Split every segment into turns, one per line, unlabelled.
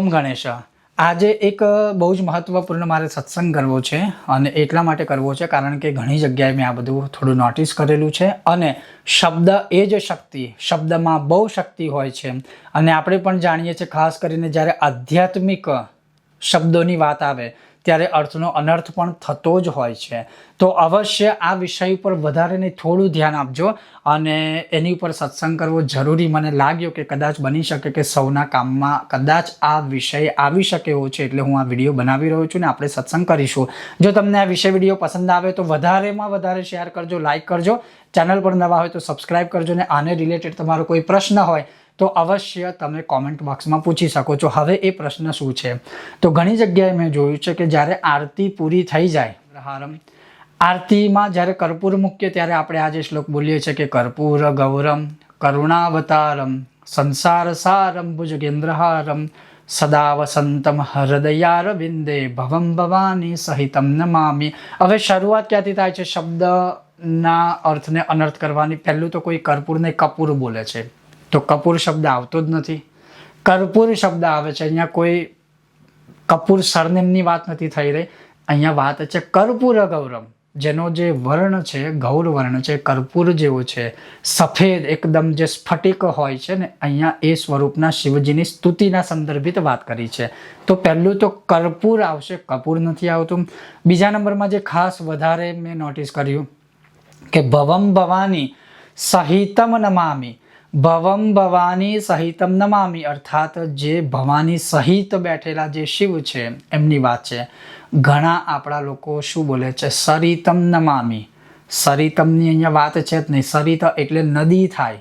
ઓમ ગણેશ આજે એક બહુ જ મહત્વપૂર્ણ મારે સત્સંગ કરવો છે અને એટલા માટે કરવો છે કારણ કે ઘણી જગ્યાએ મેં આ બધું થોડું નોટિસ કરેલું છે અને શબ્દ એ જ શક્તિ, શબ્દમાં બહુ શક્તિ હોય છે અને આપણે પણ જાણીએ છીએ ખાસ કરીને જ્યારે આધ્યાત્મિક શબ્દોની વાત આવે ત્યારે અર્થનો અનર્થ પણ થતો જ હોય છે. તો અવશ્ય આ વિષય ઉપર વધારે નહીં થોડું ધ્યાન આપજો અને એની ઉપર સત્સંગ કરવો જરૂરી મને લાગ્યો કે કદાચ બની શકે કે સૌના કામમાં કદાચ આ વિષય આવી શકે એવો છે એટલે હું આ વિડીયો બનાવી રહ્યો છું ને આપણે સત્સંગ કરીશું. જો તમને આ વિડીયો પસંદ આવે તો વધારેમાં વધારે શેર કરજો, લાઇક કરજો, ચેનલ પર નવા હોય તો સબસ્ક્રાઈબ કરજો ને આને રિલેટેડ તમારો કોઈ પ્રશ્ન હોય તો અવશ્ય તમે કોમેન્ટ બોક્સમાં પૂછી શકો છો. હવે એ પ્રશ્ન શું છે તો ઘણી જગ્યાએ મેં જોયું છે કે જ્યારે આરતી પૂરી થઈ જાય, આરતીમાં જ્યારે કર્પૂર મૂકીએ ત્યારે આપણે આજે શ્લોક બોલીએ છીએ કે કર્પૂર ગૌરમ કરુણાવતારમ સંસાર સારમ ભુજગેન્દ્રહારમ સદા વસંતમ હૃદયારવિંદે ભવમ ભવાની સહિતમ નમામિ. હવે શરૂઆત ક્યાંથી થાય છે શબ્દના અર્થને અનર્થ કરવાની? પહેલું તો કોઈ કર્પૂરને કપૂર બોલે છે તો કપૂર શબ્દ આવતો જ નથી, કર્પૂર શબ્દ આવે છે. અહીંયા કોઈ કપૂર સરનેમની વાત નથી થઈ રહી, અહીંયા વાત છે કર્પૂર ગૌરમ, જેનો જે વર્ણ છે ગૌર વર્ણ છે, કર્પૂર જેવો છે, સફેદ એકદમ જે સ્ફટિક હોય છે ને, અહીંયા એ સ્વરૂપના શિવજીની સ્તુતિના સંદર્ભિત વાત કરી છે. તો પહેલું તો કર્પૂર આવશે, કપૂર નથી આવતું. બીજા નંબરમાં જે ખાસ વધારે મેં નોટિસ કર્યું કે ભવમ ભવાની સહિતમ નમામિ, ભવમ ભવાની સહિતમ નમામિ અર્થાત જે ભવાની સહિત બેઠેલા જે શિવ છે એમની વાત છે. ઘણા આપણા લોકો શું બોલે છે સરિતમ નમામિ, સરિતમની અહીંયા વાત છે જ નહીં. સરિત એટલે નદી થાય,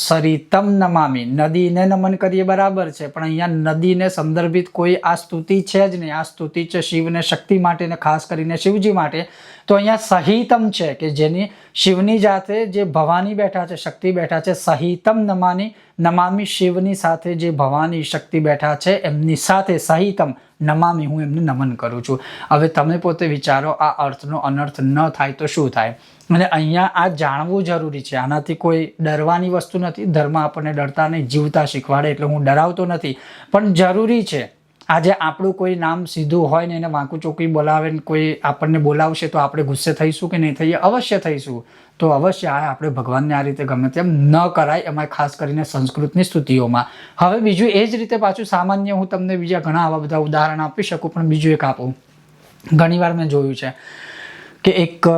સરિતમ નમામિ નદીને નમન કરીએ બરાબર છે પણ અહીંયા નદીને સંદર્ભિત કોઈ આ સ્તુતિ છે જ નહીં. આ સ્તુતિ છે શિવને શક્તિ માટે ને ખાસ કરીને શિવજી માટે. તો અહીંયા સહિતમ છે કે જેની શિવની જાતે જે ભવાની બેઠા છે, શક્તિ બેઠા છે, સહિતમ નમામિ શિવની સાથે જે ભવાની શક્તિ બેઠા છે એમની સાથે સહિતમ નમામિ હું એમને નમન કરું છું. હવે તમે પોતે વિચારો આ અર્થનો અનર્થ ન થાય તો શું થાય? અને અહીંયા આ જાણવું જરૂરી છે. આનાથી કોઈ ડરવાની વસ્તુ નથી. ધર્મ આપણને ડરતા નહીં, જીવતા શીખવાડે એટલે હું ડરાવતો નથી પણ જરૂરી છે. આજે આપણું કોઈ નામ સીધું હોય ને એને વાંકું ચોકી બોલાવે ને કોઈ આપણને બોલાવશે તો આપણે ગુસ્સે થઈશું કે નહીં થઈએ? અવશ્ય થઈશું. તો અવશ્ય આપણે ભગવાનને આ રીતે ગમે તેમ ન કરાય, એમાં ખાસ કરીને સંસ્કૃતની સ્તુતિઓમાં. હવે બીજું એ જ રીતે પાછું સામાન્ય હું તમને બીજા ઘણા આવા બધા ઉદાહરણ આપી શકું પણ બીજું એક આપું. ઘણીવાર મેં જોયું છે કે એક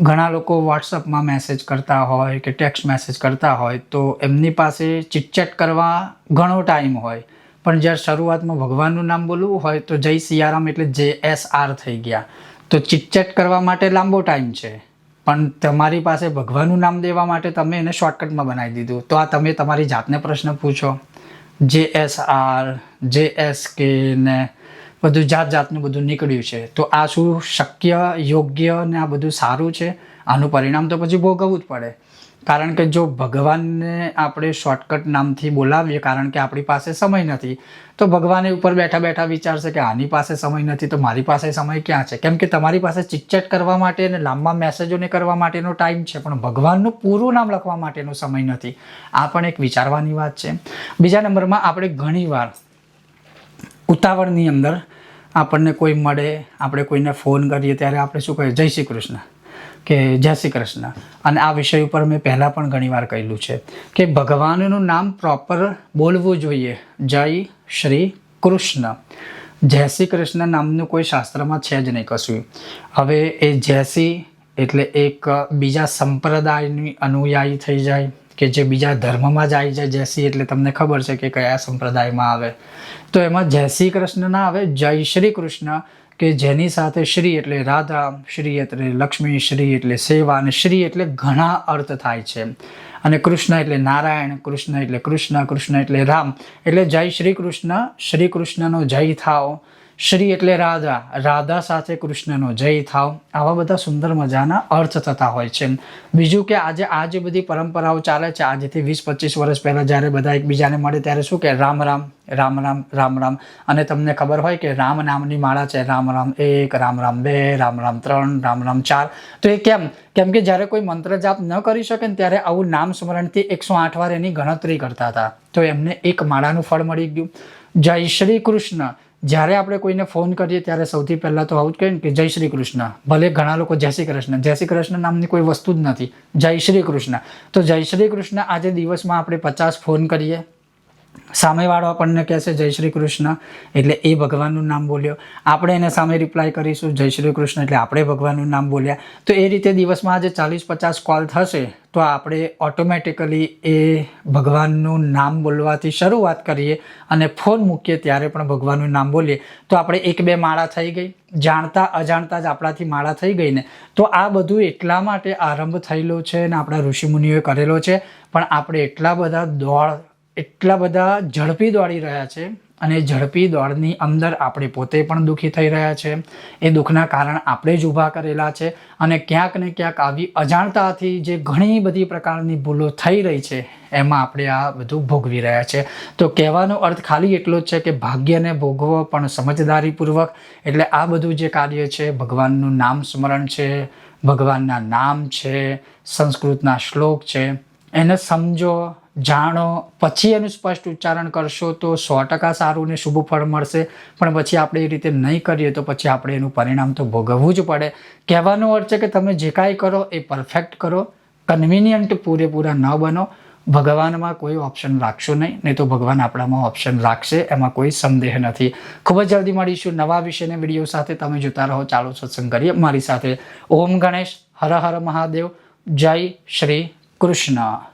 ઘણા લોકો વોટ્સઅપમાં મેસેજ કરતા હોય કે ટેક્સ્ટ મેસેજ કરતા હોય તો એમની પાસે ચીટચેટ કરવા ઘણો ટાઈમ હોય પણ જ્યારે શરૂઆતમાં ભગવાનનું નામ બોલવું હોય તો જય સિયારામ એટલે JSR થઈ ગયા. તો ચીટચેટ કરવા માટે લાંબો ટાઈમ છે પણ તમારી પાસે ભગવાનનું નામ દેવા માટે તમે એને શોર્ટકટમાં બનાવી દીધું. તો આ તમે તમારી જાતને પ્રશ્ન પૂછો. JSR, JSK ને બધું જાતનું બધું નીકળ્યું છે તો આ શું શક્ય, યોગ્ય ને આ બધું સારું છે? આનું પરિણામ તો પછી ભોગવવું જ પડે. કારણ કે જો ભગવાનને આપણે શોર્ટકટ નામથી બોલાવીએ કારણ કે આપણી પાસે સમય નથી તો ભગવાન ઉપર બેઠા બેઠા વિચારશે કે આની પાસે સમય નથી તો મારી પાસે સમય ક્યાં છે? કેમ કે તમારી પાસે ચીટચેટ કરવા માટે અને લાંબા મેસેજોને કરવા માટેનો ટાઈમ છે પણ ભગવાનનું પૂરું નામ લખવા માટેનો સમય નથી. આ પણ એક વિચારવાની વાત છે. બીજા નંબરમાં આપણે ઘણીવાર ઉતાવળની અંદર આપણને કોઈ મળે, આપણે કોઈને ફોન કરીએ ત્યારે આપણે શું કહીએ? જય શ્રી કૃષ્ણ કે જય શ્રી કૃષ્ણ. અને આ વિષય ઉપર મેં પહેલાં પણ ઘણીવાર કહેલું છે કે ભગવાનનું નામ પ્રોપર બોલવું જોઈએ. જય શ્રી કૃષ્ણ, જય શ્રી કૃષ્ણ નામનું કોઈ શાસ્ત્રમાં છે જ નહીં કશું. હવે એ જયસી એટલે એક બીજા સંપ્રદાયની અનુયાયી થઈ જાય કે જે બીજા ધર્મમાં જ આવી જાય. જયસી એટલે તમને ખબર છે કે કયા સંપ્રદાયમાં આવે તો એમાં જય શ્રી કૃષ્ણ ના આવે, જય શ્રી કૃષ્ણ કે જેની સાથે શ્રી એટલે રાધા, શ્રી એટલે લક્ષ્મી, શ્રી એટલે સેવા અને શ્રી એટલે ઘણા અર્થ થાય છે. અને કૃષ્ણ એટલે નારાયણ, કૃષ્ણ એટલે કૃષ્ણ, કૃષ્ણ એટલે રામ. એટલે જય શ્રી કૃષ્ણ, શ્રી કૃષ્ણનો જય થાવ, શ્રી એટલે રાધા, રાધા સાથે કૃષ્ણનો જય થાવ. આવા બધા સુંદર મજાના અર્થ થતા હોય છે. બીજું કે આજે આ જે બધી પરંપરાઓ ચાલે છે આજથી 20-25 વર્ષ પહેલાં જ્યારે બધા એકબીજાને મળે ત્યારે શું કે રામ રામ રામ રામ રામ રામ. અને તમને ખબર હોય કે રામ નામની માળા છે, રામ રામ 1, રામ રામ 2, રામ રામ 3, રામ રામ 4. તો એ કેમ? કેમ કે જ્યારે કોઈ મંત્ર જાપ ન કરી શકે ને ત્યારે આવું નામ સ્મરણથી 108 વાર એની ગણતરી કરતા હતા તો એમને એક માળાનું ફળ મળી ગયું. જય શ્રી કૃષ્ણ. જ્યારે આપણે કોઈને ફોન કરીએ ત્યારે સૌથી પહેલાં તો આવું જ કહીએ ને કે જય શ્રી કૃષ્ણ. ભલે ઘણા લોકો જય શ્રી કૃષ્ણ નામની કોઈ વસ્તુ જ નથી, જય શ્રી કૃષ્ણ. તો જય શ્રી કૃષ્ણ આજે દિવસમાં આપણે 50 ફોન કરીએ. સામેવાળો આપણને કહેશે જય શ્રી કૃષ્ણ એટલે એ ભગવાનનું નામ બોલ્યો, આપણે એને સામે રિપ્લાય કરીશું જય શ્રી કૃષ્ણ એટલે આપણે ભગવાનનું નામ બોલ્યા. તો એ રીતે દિવસમાં આજે 40-50 કોલ થશે તો આપણે ઓટોમેટિકલી એ ભગવાનનું નામ બોલવાથી શરૂઆત કરીએ અને ફોન મૂકીએ ત્યારે પણ ભગવાનનું નામ બોલીએ તો આપણે 1-2 માળા થઈ ગઈ. જાણતા અજાણતા જ આપણાથી માળા થઈ ગઈ ને. તો આ બધું એટલા માટે આરંભ થયેલો છે ને આપણા ઋષિમુનિઓએ કરેલો છે, પણ આપણે એટલા બધા ઝડપી દોડી રહ્યા છે અને ઝડપી દોડની અંદર આપણે પોતે પણ દુઃખી થઈ રહ્યા છે. એ દુઃખના કારણ આપણે જ ઊભા કરેલા છે અને ક્યાંક ને ક્યાંક આવી અજાણતાથી જે ઘણી બધી પ્રકારની ભૂલો થઈ રહી છે એમાં આપણે આ બધું ભોગવી રહ્યા છે. તો કહેવાનો અર્થ ખાલી એટલો જ છે કે ભાગ્યને ભોગવો પણ સમજદારીપૂર્વક. એટલે આ બધું જે કાર્ય છે ભગવાનનું નામ સ્મરણ છે, ભગવાનના નામ છે, સંસ્કૃતના શ્લોક છે, એને સમજો, જાણો, પછી એનું સ્પષ્ટ ઉચ્ચારણ કરશો તો 100% સારું ને શુભ ફળ મળશે. પણ પછી આપણે એ રીતે નહીં કરીએ તો પછી આપણે એનું પરિણામ તો ભોગવવું જ પડે. કહેવાનો અર્થ છે કે તમે જે કાંઈ કરો એ પરફેક્ટ કરો, કન્વિનિયન્ટ પૂરેપૂરા ન બનો. ભગવાનમાં કોઈ ઓપ્શન રાખશો નહીં તો ભગવાન આપણામાં ઓપ્શન રાખશે, એમાં કોઈ સંદેહ નથી. ખૂબ જ જલ્દી મળીશું નવા વિષયના વિડીયો સાથે. તમે જોતા રહો ચાલો સત્સંગ કરીએ મારી સાથે. ઓમ ગણેશ, હર હર મહાદેવ, જય શ્રી કૃષ્ણ.